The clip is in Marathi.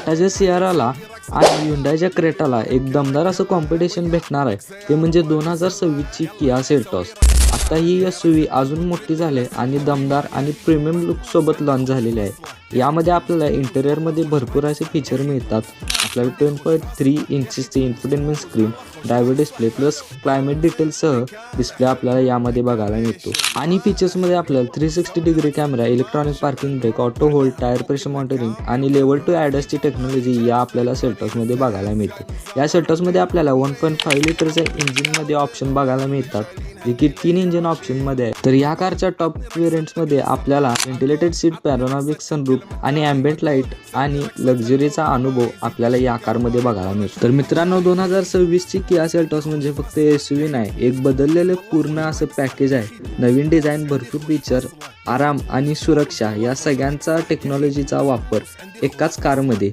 टाटाच्या सियाराला आणि Hyundaiच्या क्रेटाला एक दमदार असं कॉम्पिटिशन भेटणार आहे, ते म्हणजे 2026ची किया सेल्टॉस. आता ही SUV अजून मोठी झाली आणि दमदार आणि प्रीमियम लुकसोबत लॉन्च झालेली आहे. यामध्ये आपल्याला इंटेरियरमध्ये भरपूर असे फीचर मिळतात. आपल्याला 10.3 इंचची infotainment screen, driver display plus climate डिटेल्ससह डिस्प्ले आपल्याला यामध्ये बघायला मिळतो. आणि फीचर्समध्ये आपल्याला 360 degree camera, electronic parking brake, auto hold, tyre pressure monitoring आणि लेवल 2 ॲडसची टेक्नॉलॉजी या आपल्याला सेल्टॉसमध्ये बघायला मिळते. या सेल्टॉसमध्ये आपल्याला 1.5 लिटरच्या इंजिनमध्ये ऑप्शन बघायला मिळतात, जे की 3 इंजिन ऑप्शनमध्ये आहे. तर या कारच्या टॉप व्हेरियंट्समध्ये आपल्याला व्हेंटिलेटेड सीट, पॅनोरामिक सनरूफ आणि ॲम्बियंट लाईट आणि लक्झरीचा अनुभव आपल्याला या कारमध्ये बघायला मिळतो. तर मित्रांनो, 2026ची किया सेल्टॉस म्हणजे फक्त SUV नाही, एक बदललेलं पूर्ण असं पॅकेज आहे. नवीन डिझाईन, भरपूर फीचर, आराम आणि सुरक्षा या सगळ्यांचा टेक्नॉलॉजीचा वापर एकाच कारमध्ये.